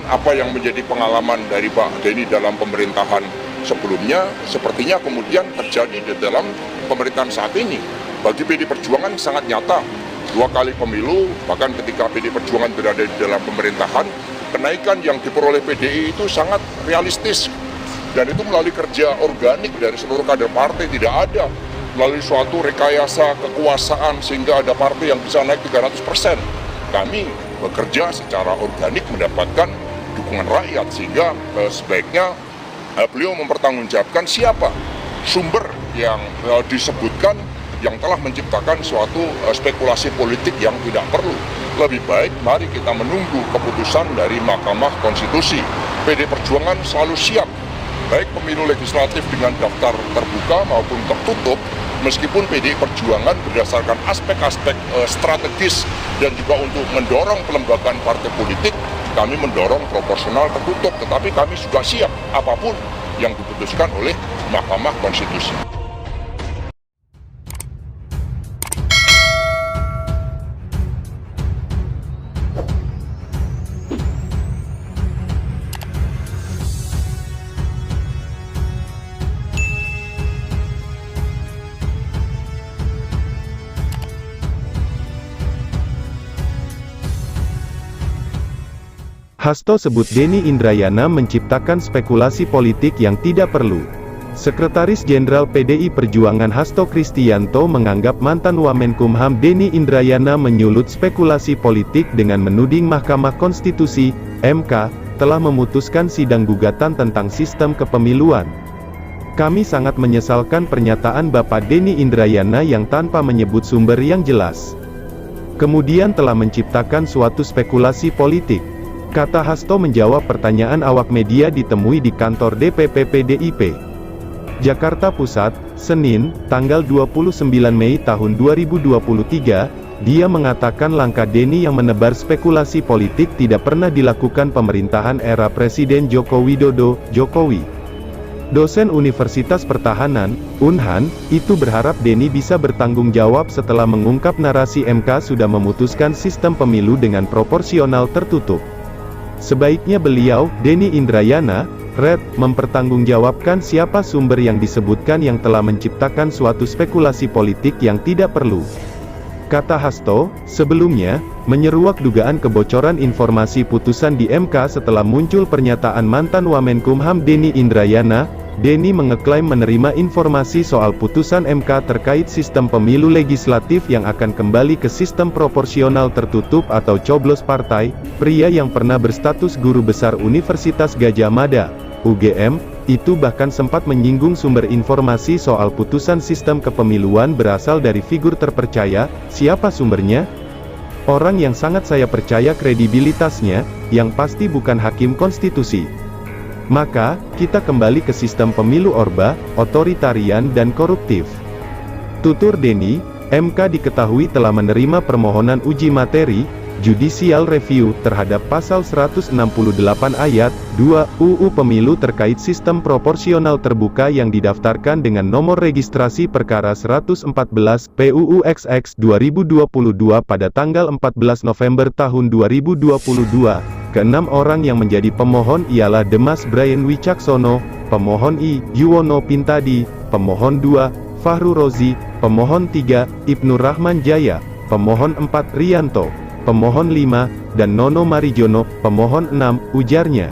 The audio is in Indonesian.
Apa yang menjadi pengalaman dari Pak Denny dalam pemerintahan sebelumnya, sepertinya kemudian terjadi di dalam pemerintahan saat ini. Bagi PD Perjuangan sangat nyata, 2 kali pemilu, bahkan ketika PD Perjuangan berada di dalam pemerintahan, kenaikan yang diperoleh PDI itu sangat realistis. Dan itu melalui kerja organik dari seluruh kader partai, tidak ada melalui suatu rekayasa kekuasaan sehingga ada partai yang bisa naik 300%. Kami bekerja secara organik mendapatkan dukungan rakyat, sehingga sebaiknya beliau mempertanggungjawabkan siapa sumber yang disebutkan yang telah menciptakan suatu spekulasi politik yang tidak perlu. Lebih baik mari kita menunggu keputusan dari Mahkamah Konstitusi. PD Perjuangan selalu siap, baik pemilu legislatif dengan daftar terbuka maupun tertutup, meskipun PD Perjuangan berdasarkan aspek-aspek strategis dan juga untuk mendorong pelembagaan partai politik, kami mendorong proporsional tertutup, tetapi kami juga siap apapun yang diputuskan oleh Mahkamah Konstitusi. Hasto sebut Denny Indrayana menciptakan spekulasi politik yang tidak perlu. Sekretaris Jenderal PDI Perjuangan Hasto Kristianto menganggap mantan Wamenkumham Denny Indrayana menyulut spekulasi politik dengan menuding Mahkamah Konstitusi, MK, telah memutuskan sidang gugatan tentang sistem kepemiluan. Kami sangat menyesalkan pernyataan Bapak Denny Indrayana yang tanpa menyebut sumber yang jelas, kemudian telah menciptakan suatu spekulasi politik, kata Hasto menjawab pertanyaan awak media ditemui di kantor DPP PDIP, Jakarta Pusat, Senin, tanggal 29 Mei tahun 2023, dia mengatakan langkah Denny yang menebar spekulasi politik tidak pernah dilakukan pemerintahan era Presiden Joko Widodo, Jokowi. Dosen Universitas Pertahanan, Unhan, itu berharap Denny bisa bertanggung jawab setelah mengungkap narasi MK sudah memutuskan sistem pemilu dengan proporsional tertutup. Sebaiknya beliau, Denny Indrayana, mempertanggungjawabkan siapa sumber yang disebutkan yang telah menciptakan suatu spekulasi politik yang tidak perlu. Kata Hasto, sebelumnya, menyeruak dugaan kebocoran informasi putusan di MK setelah muncul pernyataan mantan Wamenkumham Denny Indrayana. Denny mengeklaim menerima informasi soal putusan MK terkait sistem pemilu legislatif yang akan kembali ke sistem proporsional tertutup atau coblos partai. Pria yang pernah berstatus guru besar Universitas Gadjah Mada, UGM, itu bahkan sempat menyinggung sumber informasi soal putusan sistem kepemiluan berasal dari figur terpercaya. Siapa sumbernya? Orang yang sangat saya percaya kredibilitasnya, yang pasti bukan hakim konstitusi. Maka, kita kembali ke sistem pemilu orba, otoritarian dan koruptif. Tutur Denny, MK diketahui telah menerima permohonan uji materi, judicial review, terhadap pasal 168 ayat 2 UU Pemilu terkait sistem proporsional terbuka yang didaftarkan dengan nomor registrasi perkara 114 PUU XX 2022 pada tanggal 14 November tahun 2022. Keenam orang yang menjadi pemohon ialah Demas Brian Wicaksono, pemohon I, Yuwono Pintadi, pemohon 2, Fahru Rozi, pemohon 3, Ibnu Rahman Jaya, pemohon 4, Rianto, pemohon 5, dan Nono Marijono, pemohon 6, ujarnya.